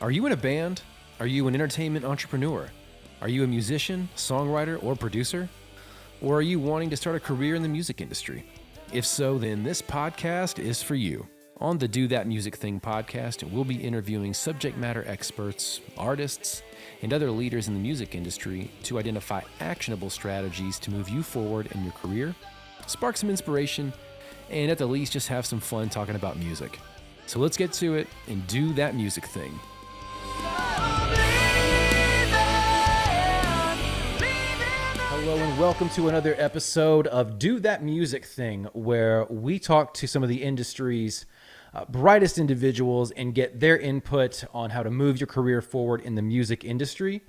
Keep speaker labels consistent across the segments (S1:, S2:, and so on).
S1: Are you in a band? Are you an entertainment entrepreneur? Are you a musician, songwriter, or producer? Or are you wanting to start a career in the music industry? If so, then this podcast is for you. On the Do That Music Thing podcast, we'll be interviewing subject matter experts, artists, and other leaders in the music industry to identify actionable strategies to move you forward in your career, spark some inspiration, and at the least just have some fun talking about music. So let's get to it and do that music thing. Hello and welcome to another episode of Do That Music Thing, where we talk to some of the industry's brightest individuals and get their input on how to move your career forward in the music industry.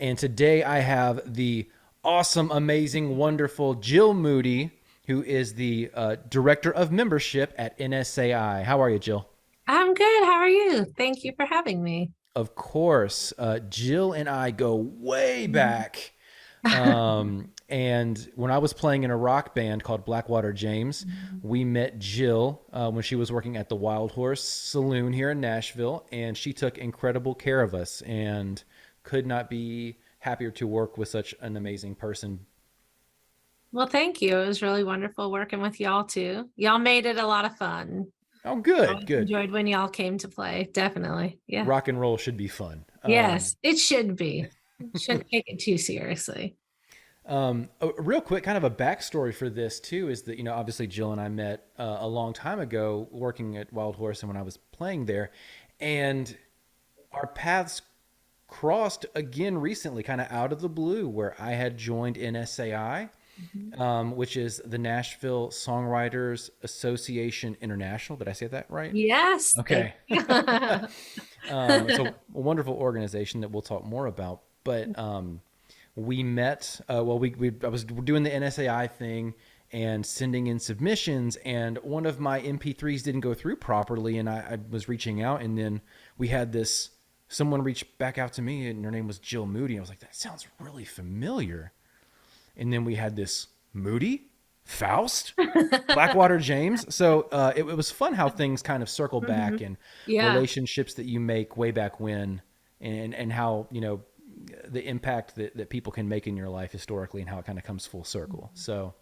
S1: And today I have the awesome, amazing, wonderful Jill Moody, who is the Director of Membership at NSAI. How are you, Jill?
S2: I'm good. How are you? Thank you for having me.
S1: Of course. Jill and I go way back. And when I was playing in a rock band called Blackwater James, we met Jill when she was working at the Wild Horse Saloon here in Nashville, and she took incredible care of us and could not be happier to work with such an amazing person.
S2: Well, thank you. It was really wonderful working with y'all too. Y'all made it a lot of fun.
S1: Oh, good,
S2: I
S1: good.
S2: enjoyed when y'all came to play. Definitely. Yeah.
S1: Rock and roll should be fun.
S2: Yes, it should be. Shouldn't take it too seriously.
S1: Real quick, kind of a backstory for this too is that, obviously Jill and I met a long time ago working at Wild Horse and when I was playing there, and our paths crossed again recently, kind of out of the blue, where I had joined NSAI, which is the Nashville Songwriters Association International. Did I say that right?
S2: Yes.
S1: Okay. It's a wonderful organization that we'll talk more about, but we met, I was doing the NSAI thing and sending in submissions, and one of my MP3s didn't go through properly, and I was reaching out, and then we had someone reached back out to me, and her name was Jill Moody. I was like, that sounds really familiar. And then we had this Moody, Foust, Blackwater James. So it was fun how things kind of circle back and relationships that you make way back when, and how, the impact that people can make in your life historically and how it kind of comes full circle. So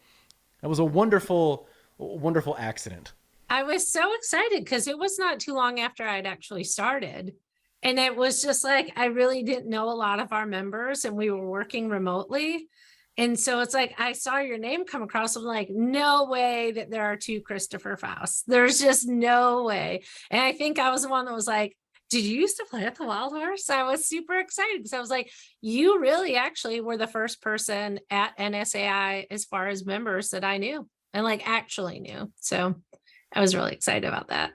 S1: it was a wonderful, wonderful accident.
S2: I was so excited because it was not too long after I'd actually started. And it was just like, I really didn't know a lot of our members and we were working remotely. And so it's like, I saw your name come across. I'm like, no way that there are two Christopher Faust. There's just no way. And I think I was the one that was like, did you used to play at the Wild Horse? I was super excited because I was like, you really actually were the first person at NSAI as far as members that I knew and actually knew. So I was really excited about that.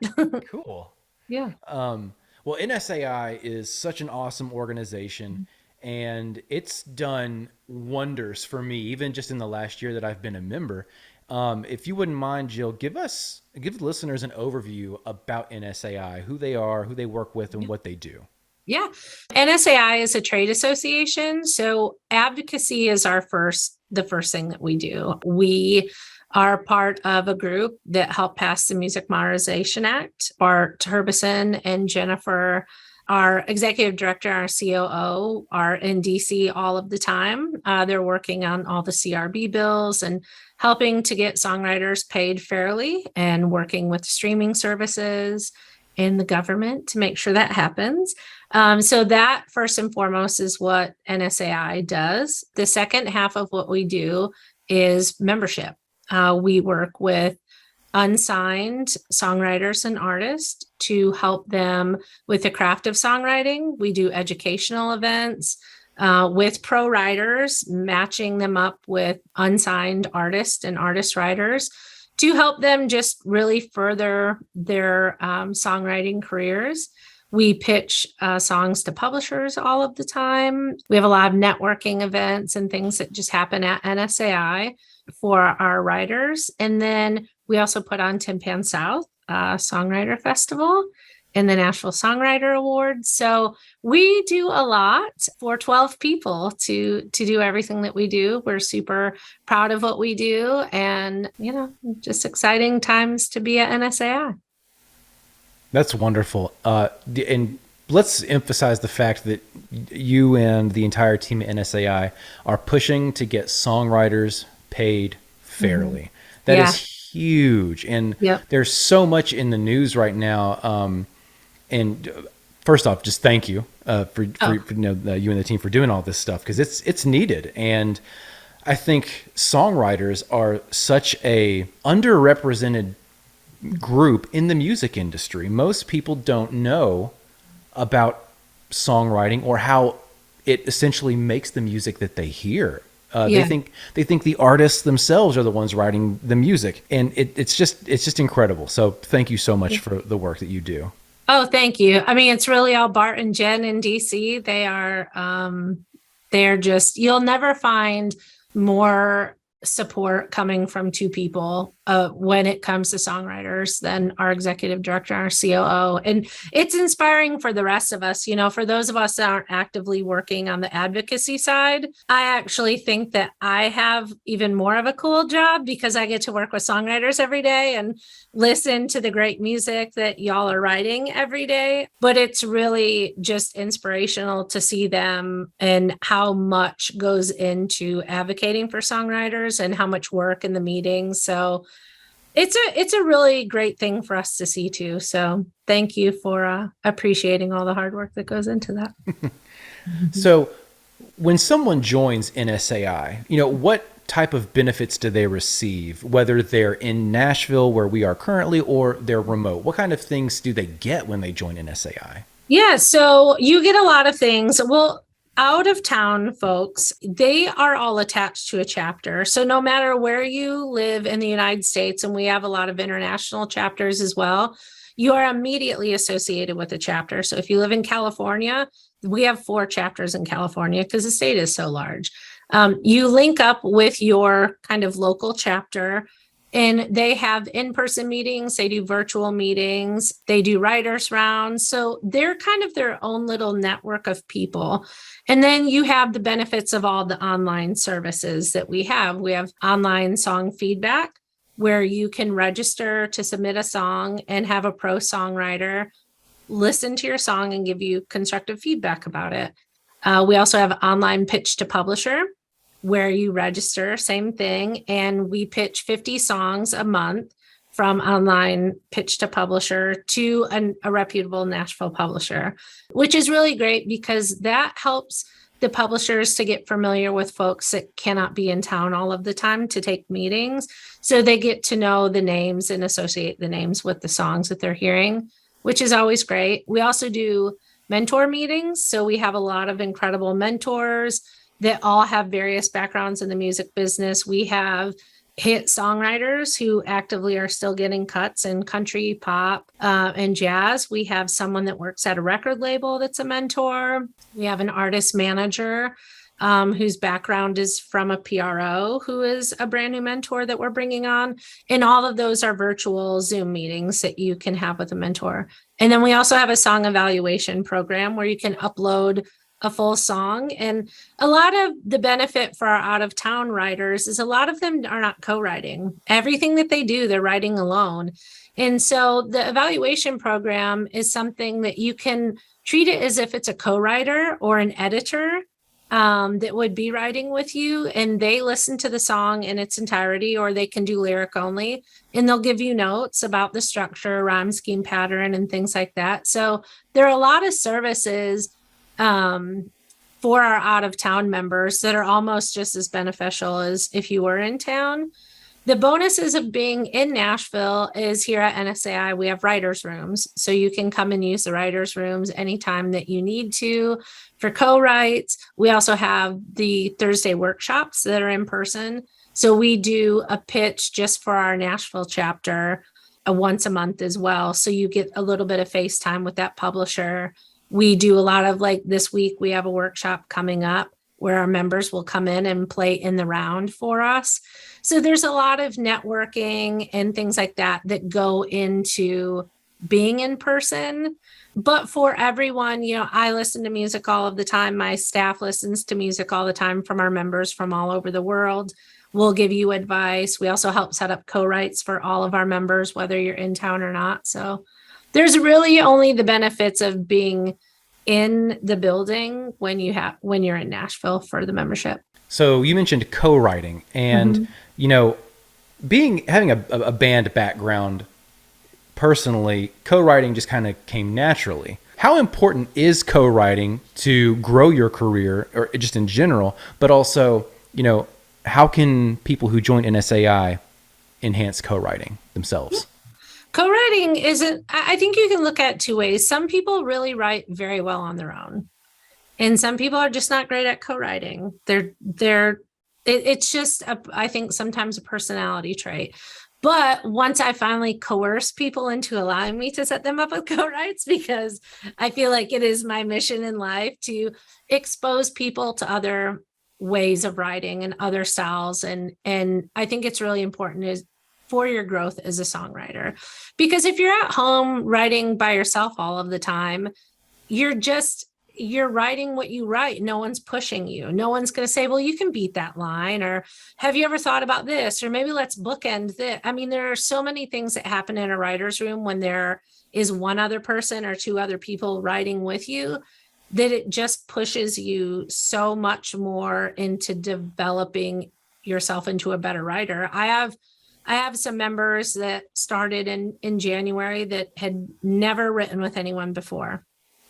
S1: Cool.
S2: Yeah.
S1: Well, NSAI is such an awesome organization, and it's done wonders for me, even just in the last year that I've been a member. If you wouldn't mind, Jill, give the listeners an overview about NSAI, who they are, who they work with, and what they do.
S2: Yeah. NSAI is a trade association. So advocacy is the first thing that we do. We are part of a group that helped pass the Music Modernization Act. Bart Herbison and Jennifer, our executive director, our COO, are in DC all of the time. They're working on all the CRB bills and helping to get songwriters paid fairly and working with streaming services and the government to make sure that happens. So that first and foremost is what NSAI does. The second half of what we do is membership. We work with unsigned songwriters and artists to help them with the craft of songwriting. We do educational events with pro writers, matching them up with unsigned artists and artist writers to help them just really further their songwriting careers. We pitch songs to publishers all of the time. We have a lot of networking events and things that just happen at NSAI for our writers. And then we also put on Tin Pan South Songwriter Festival and the Nashville Songwriter Award. So we do a lot for 12 people to do everything that we do. We're super proud of what we do, and just exciting times to be at NSAI.
S1: That's wonderful. And let's emphasize the fact that you and the entire team at NSAI are pushing to get songwriters paid fairly. That
S2: Yeah.
S1: is huge. And
S2: Yep.
S1: there's so much in the news right now. And first off, just thank you for you and the team for doing all this stuff, because it's needed. And I think songwriters are such a underrepresented group in the music industry. Most people don't know about songwriting or how it essentially makes the music that they hear.
S2: Yeah.
S1: They think the artists themselves are the ones writing the music, and it's just incredible. So thank you so much for the work that you do.
S2: Oh, thank you. I mean, it's really all Bart and Jen in DC. They're just, you'll never find more support coming from two people when it comes to songwriters than our executive director, our COO. And it's inspiring for the rest of us. You know, for those of us that aren't actively working on the advocacy side, I actually think that I have even more of a cool job because I get to work with songwriters every day and listen to the great music that y'all are writing every day. But it's really just inspirational to see them and how much goes into advocating for songwriters and how much work in the meetings. So it's a really great thing for us to see too. So thank you for appreciating all the hard work that goes into that.
S1: So when someone joins NSAI, what type of benefits do they receive, whether they're in Nashville, where we are currently, or they're remote? What kind of things do they get when they join NSAI?
S2: Yeah, so you get a lot of things. Well, out of town folks, they are all attached to a chapter. So no matter where you live in the United States, and we have a lot of international chapters as well, you are immediately associated with a chapter. So if you live in California, we have 4 chapters in California because the state is so large. You link up with your kind of local chapter, and they have in-person meetings, they do virtual meetings, they do writers rounds. So they're kind of their own little network of people. And then you have the benefits of all the online services that we have. We have online song feedback, where you can register to submit a song and have a pro songwriter listen to your song and give you constructive feedback about it. We also have online pitch to publisher, where you register, same thing, and we pitch 50 songs a month from online pitch to publisher to a reputable Nashville publisher, which is really great because that helps the publishers to get familiar with folks that cannot be in town all of the time to take meetings. So they get to know the names and associate the names with the songs that they're hearing, which is always great. We also do mentor meetings. So we have a lot of incredible mentors that all have various backgrounds in the music business. We have hit songwriters who actively are still getting cuts in country, pop, and jazz. We have someone that works at a record label that's a mentor. We have an artist manager whose background is from a PRO, who is a brand new mentor that we're bringing on. And all of those are virtual Zoom meetings that you can have with a mentor. And then we also have a song evaluation program where you can upload a full song. And a lot of the benefit for our out of town writers is a lot of them are not co-writing. Everything that they do, they're writing alone. And so the evaluation program is something that you can treat it as if it's a co-writer or an editor that would be writing with you, and they listen to the song in its entirety, or they can do lyric only, and they'll give you notes about the structure, rhyme scheme pattern, and things like that. So there are a lot of services for our out of town members that are almost just as beneficial as if you were in town. The bonuses of being in Nashville is here at NSAI, we have writers' rooms. So you can come and use the writers' rooms anytime that you need to for co-writes. We also have the Thursday workshops that are in person. So we do a pitch just for our Nashville chapter once a month as well. So you get a little bit of face time with that publisher. We do a lot of, like this week, we have a workshop coming up where our members will come in and play in the round for us. So there's a lot of networking and things like that that go into being in person. But for everyone, I listen to music all of the time. My staff listens to music all the time from our members from all over the world. We'll give you advice. We also help set up co-writes for all of our members, whether you're in town or not. So there's really only the benefits of being in the building when you're in Nashville for the membership.
S1: So you mentioned co-writing, and
S2: Mhm.
S1: you know, having a band background, personally, co-writing just kind of came naturally. How important is co-writing to grow your career, or just in general, but also, how can people who join NSAI enhance co-writing themselves?
S2: Co-writing isn't, I think you can look at it two ways. Some people really write very well on their own, and some people are just not great at co-writing. It's just, I think sometimes a personality trait. But once I finally coerce people into allowing me to set them up with co-writes, because I feel like it is my mission in life to expose people to other ways of writing and other styles. And I think it's really important is for your growth as a songwriter. Because if you're at home writing by yourself all of the time, you're just you're writing what you write. No one's pushing you. No one's going to say, well, you can beat that line, or have you ever thought about this, or maybe let's bookend this. I mean, there are so many things that happen in a writer's room when there is one other person or two other people writing with you, that it just pushes you so much more into developing yourself into a better writer. I have some members that started in January that had never written with anyone before.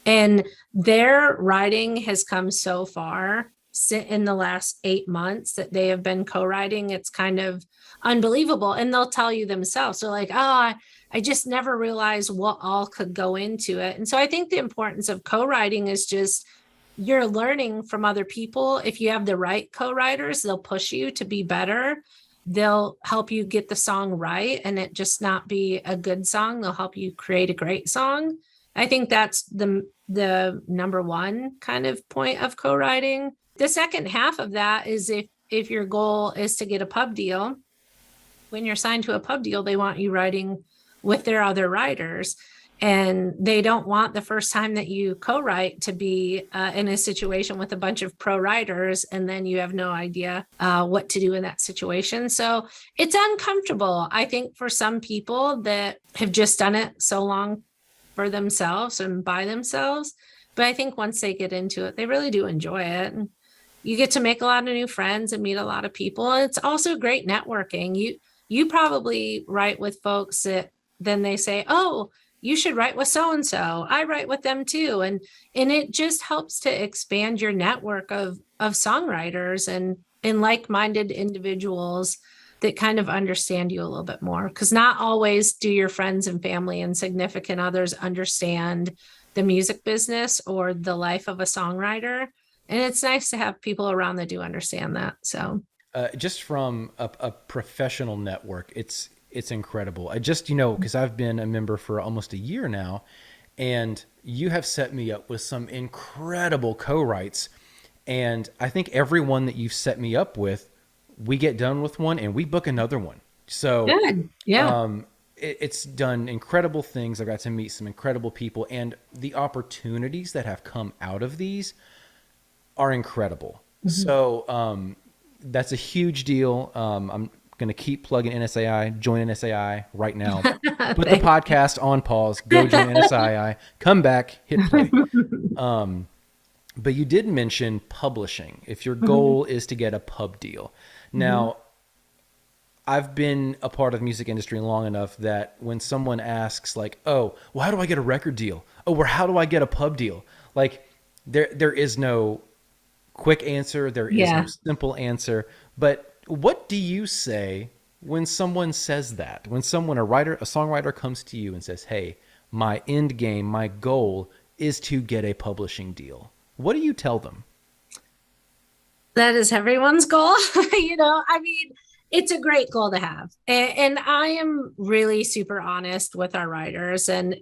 S2: And their writing has come so far in the last 8 months that they have been co-writing. It's kind of unbelievable. And they'll tell you themselves. So like, oh, I just never realized what all could go into it. And so I think the importance of co-writing is just you're learning from other people. If you have the right co-writers, they'll push you to be better. They'll help you get the song right and it just not be a good song. They'll help you create a great song. I think that's the number one kind of point of co-writing. The second half of that is if your goal is to get a pub deal, when you're signed to a pub deal, they want you writing with their other writers. And they don't want the first time that you co-write to be in a situation with a bunch of pro writers, and then you have no idea what to do in that situation. So it's uncomfortable, I think, for some people that have just done it so long for themselves and by themselves. But I think once they get into it, they really do enjoy it. And you get to make a lot of new friends and meet a lot of people. And it's also great networking. You probably write with folks that then they say, oh, you should write with so and so. I write with them too. And it just helps to expand your network of songwriters and like-minded individuals that kind of understand you a little bit more. Because not always do your friends and family and significant others understand the music business or the life of a songwriter. And it's nice to have people around that do understand that. So
S1: Just from a professional network, it's incredible. I just, because I've been a member for almost a year now, and you have set me up with some incredible co-writes. And I think everyone that you've set me up with, we get done with one and we book another one. So
S2: good. Yeah.
S1: it's done incredible things. I got to meet some incredible people, and the opportunities that have come out of these are incredible.
S2: Mm-hmm.
S1: So that's a huge deal. I'm going to keep plugging NSAI. Join NSAI right now. Put the podcast on pause. Go join NSAI. Come back. Hit play. But you did mention publishing. If your goal is to get a pub deal. Now, I've been a part of the music industry long enough that when someone asks like, oh, well, how do I get a record deal? Oh, well, how do I get a pub deal? Like there is no quick answer. There is no simple answer. But what do you say when someone says that? When someone, a songwriter comes to you and says, hey, my end game, my goal is to get a publishing deal. What do you tell them?
S2: That is everyone's goal. I mean, it's a great goal to have. And I am really super honest with our writers. And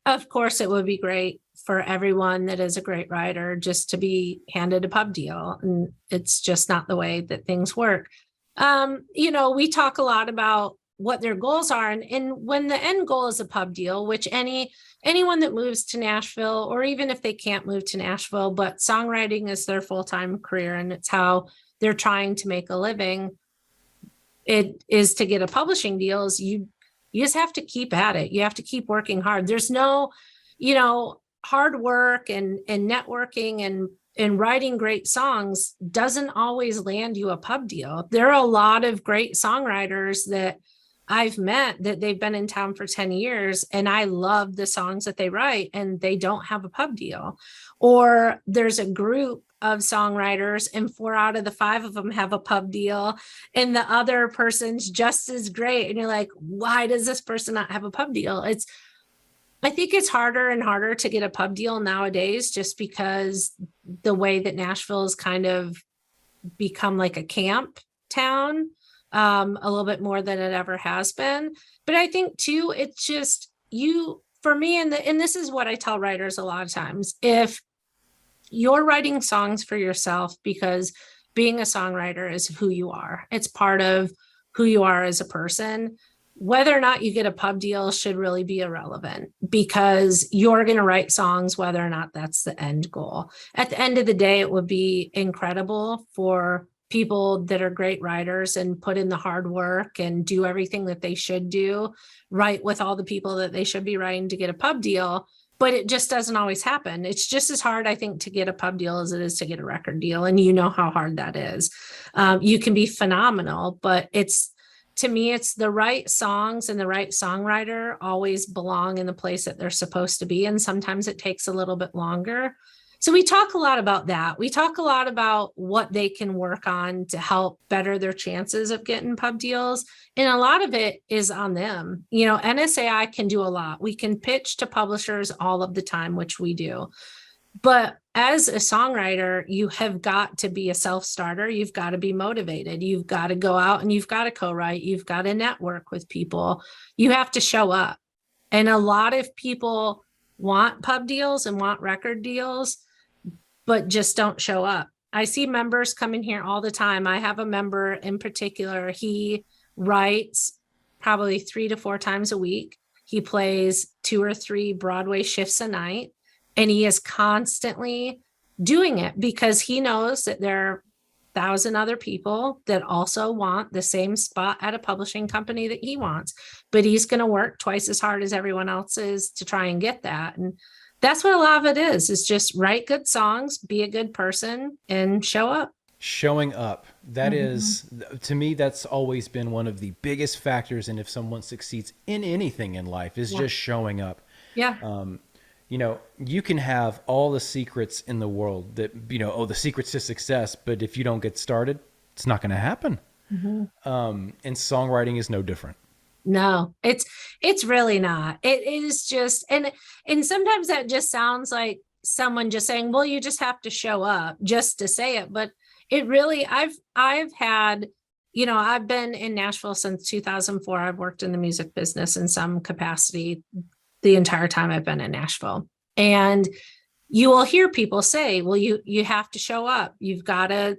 S2: of course, it would be great for everyone that is a great writer just to be handed a pub deal. And it's just not the way that things work. We talk a lot about what their goals are. And when the end goal is a pub deal, which anyone that moves to Nashville, or even if they can't move to Nashville, but songwriting is their full-time career and it's how they're trying to make a living, it is to get a publishing deal. Is you just have to keep at it. You have to keep working hard. There's no, hard work and networking and writing great songs doesn't always land you a pub deal. There are a lot of great songwriters that I've met that they've been in town for 10 years and I love the songs that they write and they don't have a pub deal. Or there's a group of songwriters and 4 out of the 5 of them have a pub deal and the other person's just as great. And you're like, why does this person not have a pub deal? I think it's harder and harder to get a pub deal nowadays just because the way that Nashville has kind of become like a camp town, a little bit more than it ever has been. But I think too, it's just for me, and this is what I tell writers a lot of times, if you're writing songs for yourself, because being a songwriter is who you are, it's part of who you are as a person. Whether or not you get a pub deal should really be irrelevant because you're going to write songs, whether or not that's the end goal. At the end of the day, it would be incredible for people that are great writers and put in the hard work and do everything that they should do, write with all the people that they should be writing to get a pub deal. But it just doesn't always happen. It's just as hard, I think, to get a pub deal as it is to get a record deal. And you know how hard that is. You can be phenomenal, but to me, it's the right songs and the right songwriter always belong in the place that they're supposed to be. And sometimes it takes a little bit longer. So we talk a lot about that. We talk a lot about what they can work on to help better their chances of getting pub deals. And a lot of it is on them. NSAI can do a lot. We can pitch to publishers all of the time, which we do. But as a songwriter, you have got to be a self-starter. You've got to be motivated. You've got to go out and you've got to co-write. You've got to network with people. You have to show up. And a lot of people want pub deals and want record deals, but just don't show up. I see members coming here all the time. I have a member in particular. He writes probably 3 to 4 times a week. He plays 2 or 3 Broadway shifts a night. And he is constantly doing it because he knows that there are 1,000 other people that also want the same spot at a publishing company that he wants. But he's going to work twice as hard as everyone else is to try and get that. And that's what a lot of it is just write good songs, be a good person, and show up.
S1: Showing up. That is, to me, that's always been one of the biggest factors in if someone succeeds in anything in life is just showing up.
S2: Yeah.
S1: You can have all the secrets in the world that, the secrets to success, but if you don't get started, it's not going to happen. And songwriting is no different.
S2: No, it's really not. It is just, and sometimes that just sounds like someone just saying, well, you just have to show up just to say it. But it really, I've had, I've been in Nashville since 2004. I've worked in the music business in some capacity the entire time I've been in Nashville. And you will hear people say, well, you have to show up. You have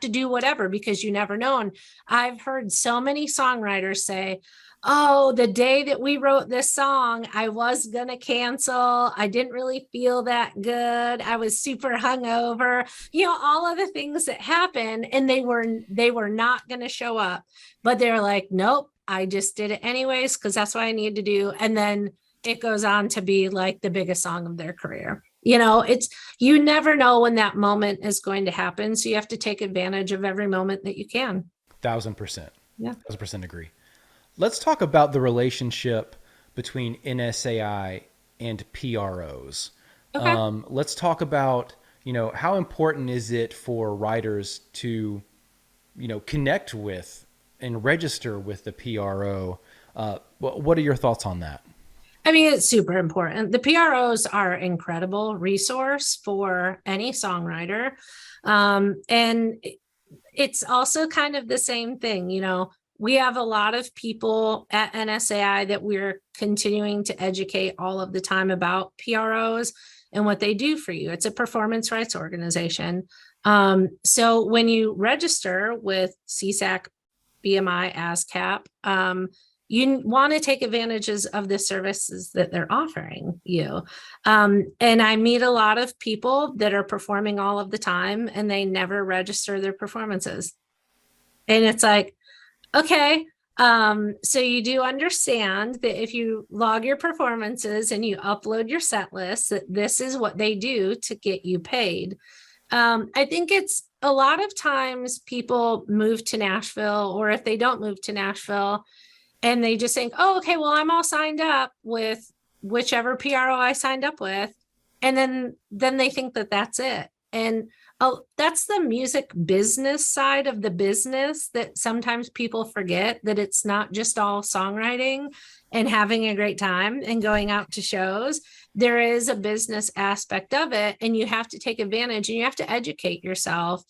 S2: to do whatever because you never know. And I've heard so many songwriters say, oh, the day that we wrote this song, I was going to cancel. I didn't really feel that good. I was super hungover, all of the things that happen. And they were not going to show up, but they're like, nope, I just did it anyways, because that's what I need to do. And then it goes on to be like the biggest song of their career. You never know when that moment is going to happen. So you have to take advantage of every moment that you can.
S1: 1,000%.
S2: Yeah.
S1: 1,000% agree. Let's talk about the relationship between NSAI and PROs.
S2: Okay.
S1: Let's talk about, how important is it for writers to, connect with and register with the PRO. What are your thoughts on that?
S2: I mean, it's super important. The PROs are an incredible resource for any songwriter. And it's also kind of the same thing. We have a lot of people at NSAI that we're continuing to educate all of the time about PROs and what they do for you. It's a performance rights organization. So when you register with CSAC, BMI, ASCAP, you want to take advantages of the services that they're offering you. And I meet a lot of people that are performing all of the time and they never register their performances. And it's like, okay, So you do understand that if you log your performances and you upload your set list, that this is what they do to get you paid. I think it's a lot of times people move to Nashville, or if they don't move to Nashville, and they just think, oh, okay, well, I'm all signed up with whichever PRO I signed up with. And then they think that that's it. And that's the music business side of the business that sometimes people forget, that it's not just all songwriting and having a great time and going out to shows. There is a business aspect of it, and you have to take advantage and you have to educate yourself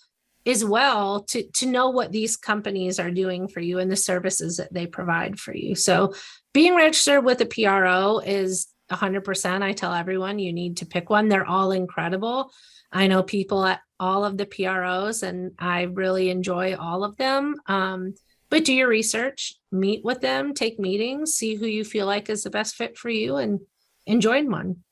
S2: as well to know what these companies are doing for you and the services that they provide for you. So being registered with a PRO is 100%. I tell everyone you need to pick one. They're all incredible. I know people at all of the PROs, and I really enjoy all of them. But do your research, meet with them, take meetings, see who you feel like is the best fit for you, and join one.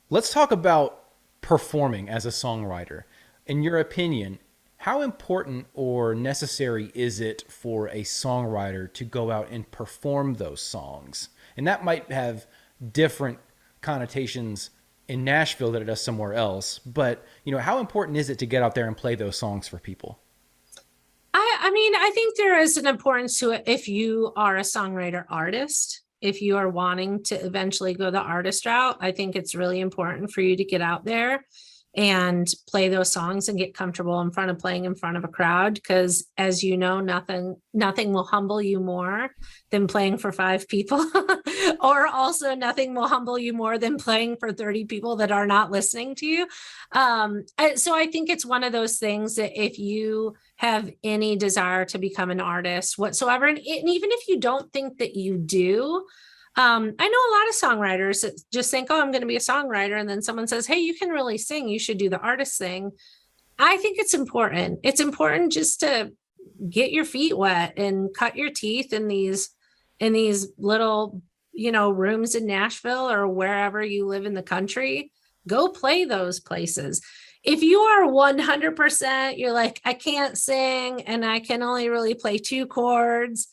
S1: Let's talk about performing as a songwriter. In your opinion, how important or necessary is it for a songwriter to go out and perform those songs? And that might have different connotations in Nashville than it does somewhere else. But, how important is it to get out there and play those songs for people?
S2: I mean, I think there is an importance to it if you are a songwriter artist. If you are wanting to eventually go the artist route, I think it's really important for you to get out there and play those songs and get comfortable in front of playing in front of a crowd. Because as you know, nothing will humble you more than playing for 5 people, or also nothing will humble you more than playing for 30 people that are not listening to you. So I think it's one of those things that if you have any desire to become an artist whatsoever, and even if you don't think that you do, I know a lot of songwriters that just think, oh, I'm going to be a songwriter. And then someone says, hey, you can really sing. You should do the artist thing. I think it's important. It's important just to get your feet wet and cut your teeth in these little, rooms in Nashville or wherever you live in the country. Go play those places. If you are 100%, you're like, I can't sing and I can only really play 2 chords,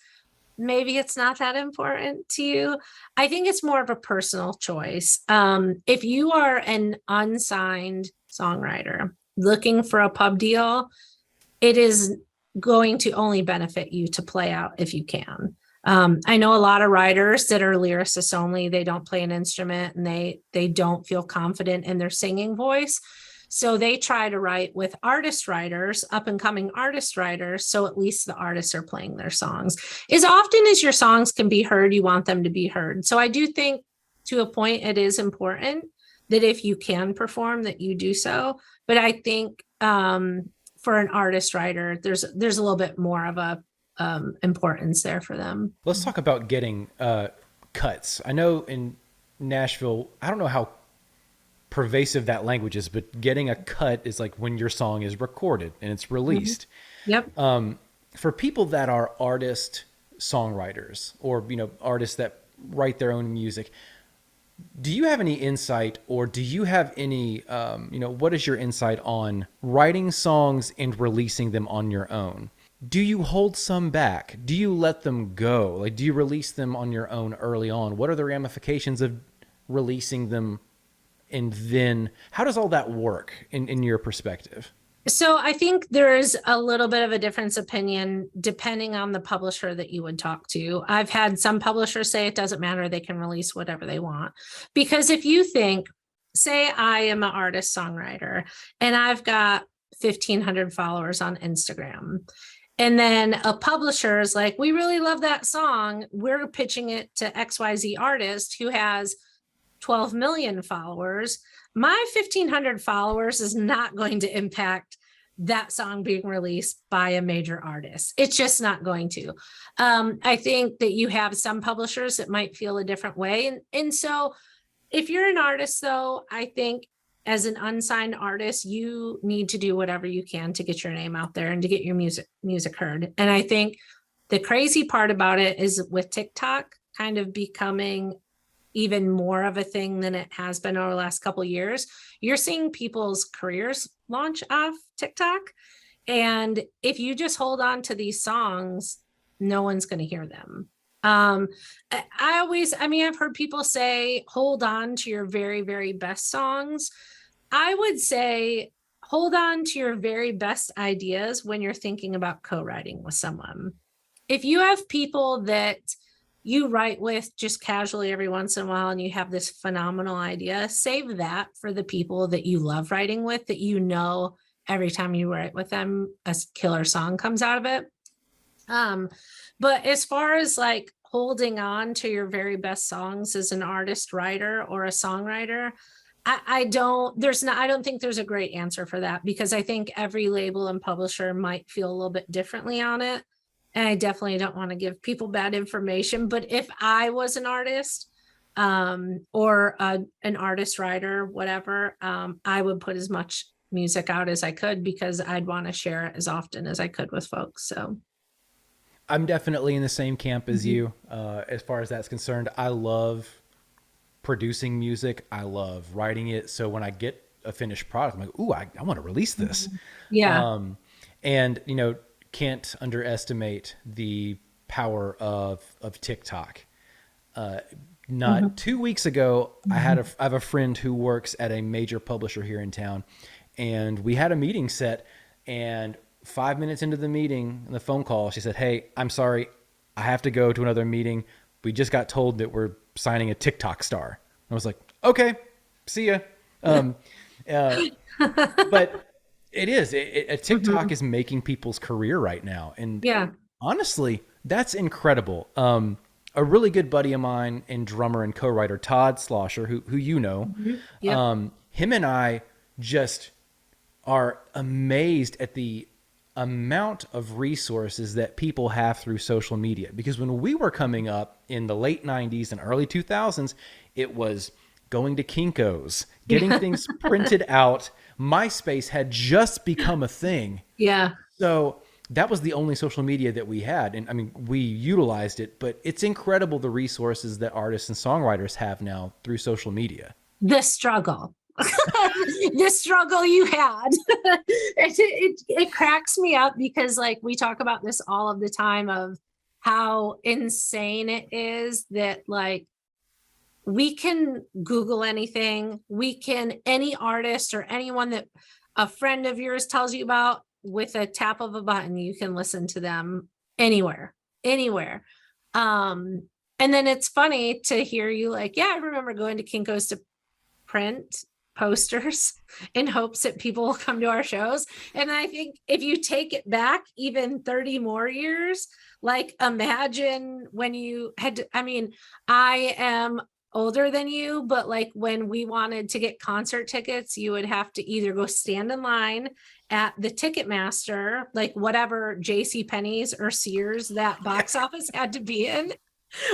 S2: maybe it's not that important to you. I think it's more of a personal choice. If you are an unsigned songwriter looking for a pub deal, it is going to only benefit you to play out if you can. I know a lot of writers that are lyricists only. They don't play an instrument and they don't feel confident in their singing voice. So they try to write with artist writers, up and coming artist writers. So at least the artists are playing their songs. As often as your songs can be heard, you want them to be heard. So I do think to a point, it is important that if you can perform, that you do so. But I think for an artist writer, there's a little bit more of a importance there for them.
S1: Let's talk about getting cuts. I know in Nashville, I don't know how pervasive that language is, but getting a cut is like when your song is recorded and it's released.
S2: Mm-hmm. Yep.
S1: For people that are artist songwriters or, artists that write their own music, do you have any insight, or do you have any, what is your insight on writing songs and releasing them on your own? Do you hold some back? Do you let them go? Like, do you release them on your own early on? What are the ramifications of releasing them? And then how does all that work in your perspective?
S2: So I think there is a little bit of a difference opinion depending on the publisher that you would talk to. I've had some publishers say it doesn't matter, they can release whatever they want. Because if you think, say I am an artist songwriter and I've got 1,500 followers on Instagram, and then a publisher is like, we really love that song, we're pitching it to XYZ artist who has 12 million followers, my 1,500 followers is not going to impact that song being released by a major artist. It's just not going to. I think that you have some publishers that might feel a different way. And so if you're an artist, though, I think as an unsigned artist, you need to do whatever you can to get your name out there and to get your music heard. And I think the crazy part about it is with TikTok kind of becoming even more of a thing than it has been over the last couple of years, you're seeing people's careers launch off TikTok. And if you just hold on to these songs, no one's going to hear them. I mean, I've heard people say, hold on to your very, very best songs. I would say, hold on to your very best ideas when you're thinking about co-writing with someone. If you have people that you write with just casually every once in a while and you have this phenomenal idea, save that for the people that you love writing with, that you know every time you write with them, a killer song comes out of it. But as far as like holding on to your very best songs as an artist, writer, or a songwriter, I don't think there's a great answer for that, because I think every label and publisher might feel a little bit differently on it. And I definitely don't want to give people bad information, but if I was an artist, or an artist, writer, whatever, I would put as much music out as I could, because I'd want to share it as often as I could with folks. So
S1: I'm definitely in the same camp as
S2: Mhm.
S1: you, as far as that's concerned. I love producing music. I love writing it. So when I get a finished product, I'm like, ooh, I want to release this.
S2: Yeah.
S1: And can't underestimate the power of TikTok. Not 2 weeks ago, I have a friend who works at a major publisher here in town, and we had a meeting set. And 5 minutes into the meeting, in the phone call, she said, "Hey, I'm sorry, I have to go to another meeting. We just got told that we're signing a TikTok star." I was like, "Okay, see ya." Um, uh, but a TikTok is making people's career right now, and
S2: Yeah.
S1: honestly, that's incredible. A really good buddy of mine and drummer and co-writer Todd Slosher, who you know,
S2: Yep.
S1: him and I just are amazed at the amount of resources that people have through social media. Because when we were coming up in the late 90s and early 2000s, it was going to Kinko's, getting things printed out. MySpace had just become a thing.
S2: Yeah.
S1: So that was the only social media that we had. And I mean, we utilized it, but it's incredible the resources that artists and songwriters have now through social media.
S2: The struggle. The struggle you had. It cracks me up, because like we talk about this all of the time, of how insane it is that like we can Google anything, any artist or anyone that a friend of yours tells you about, with a tap of a button, you can listen to them anywhere, anywhere. And then it's funny to hear you like, yeah, I remember going to Kinko's to print posters in hopes that people will come to our shows. And I think if you take it back even 30 more years, like imagine when you had to, I mean, I am older than you, but like when we wanted to get concert tickets, you would have to either go stand in line at the Ticketmaster, like whatever JC Penney's or Sears that box office had to be in,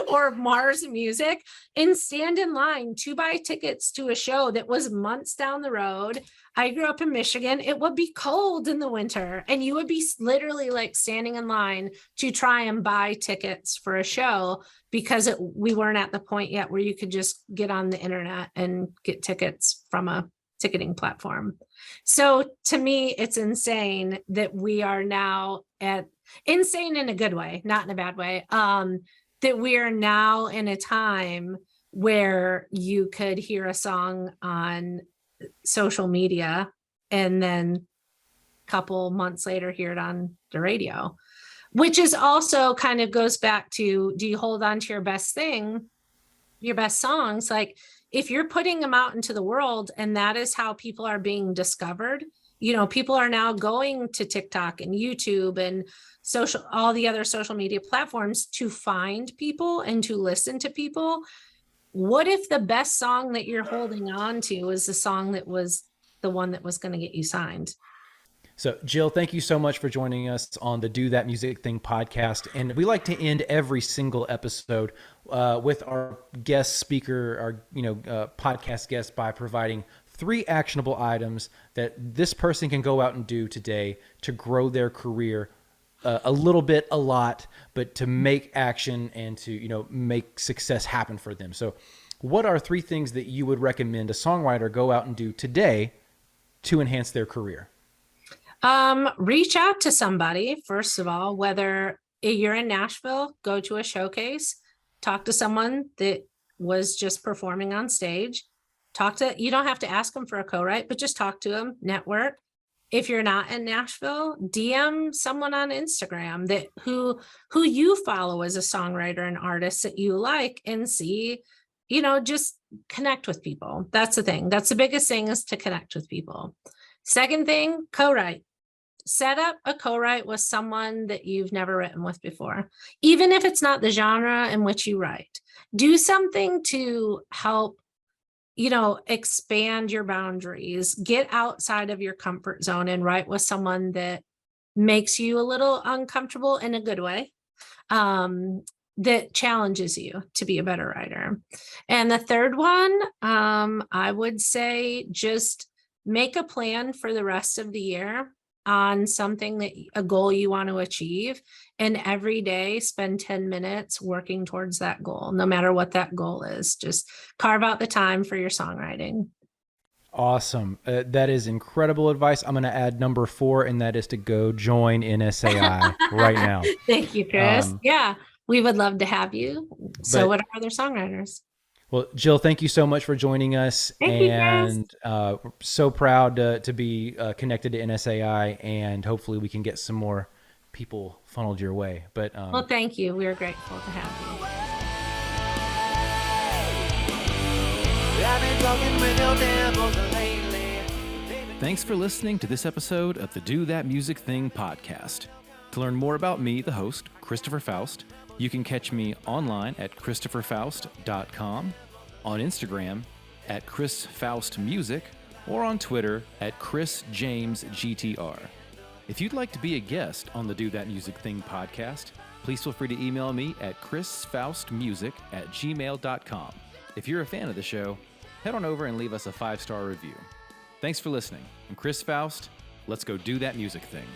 S2: or Mars Music, and stand in line to buy tickets to a show that was months down the road. I grew up in Michigan. It would be cold in the winter, and you would be literally like standing in line to try and buy tickets for a show, because we weren't at the point yet where you could just get on the internet and get tickets from a ticketing platform. So to me, it's insane that we are now insane in a good way, not in a bad way. That we are now in a time where you could hear a song on social media and then a couple months later hear it on the radio, which is also kind of goes back to, do you hold on to your best thing, your best songs? Like if you're putting them out into the world and that is how people are being discovered, people are now going to TikTok and YouTube and all the other social media platforms to find people and to listen to people. What if the best song that you're holding on to is the song that was the one that was going to get you signed?
S1: So, Jill, thank you so much for joining us on the Do That Music Thing podcast. And we like to end every single episode with our guest speaker, our podcast guest, by providing 3 actionable items that this person can go out and do today to grow their career a little bit, a lot, but to make action and to make success happen for them. So, what are 3 things that you would recommend a songwriter go out and do today to enhance their career?
S2: Reach out to somebody, first of all, whether you're in Nashville, go to a showcase, talk to someone that was just performing on stage. You don't have to ask them for a co-write, but just talk to them, network. If you're not in Nashville, DM someone on Instagram that who you follow as a songwriter and artist that you like, and see, just connect with people. That's the thing. That's the biggest thing, is to connect with people. Second thing, co-write. Set up a co-write with someone that you've never written with before, even if it's not the genre in which you write. Do something to help, expand your boundaries, get outside of your comfort zone and write with someone that makes you a little uncomfortable in a good way, that challenges you to be a better writer. And the third one, I would say just make a plan for the rest of the year on a goal you want to achieve, and every day spend 10 minutes working towards that goal, no matter what that goal is. Just carve out the time for your songwriting.
S1: Awesome. That is incredible advice. I'm going to add number 4, and that is to go join NSAI right now.
S2: Thank you, Chris. Yeah, we would love to have you. So would our other songwriters.
S1: Well, Jill, thank you so much for joining us.
S2: Thank you,
S1: we're so proud to be connected to NSAI, and hopefully we can get some more people funneled your way. But
S2: well, thank you. We are grateful to have you.
S3: Thanks for listening to this episode of the Do That Music Thing podcast. To learn more about me, the host, Christopher Foust, you can catch me online at christopherfoust.com, on Instagram at chrisfaustmusic, or on Twitter at chrisjamesgtr. If you'd like to be a guest on the Do That Music Thing podcast, please feel free to email me at chrisfaustmusic@gmail.com. If you're a fan of the show, head on over and leave us a 5-star review. Thanks for listening. I'm Chris Foust. Let's go do that music thing.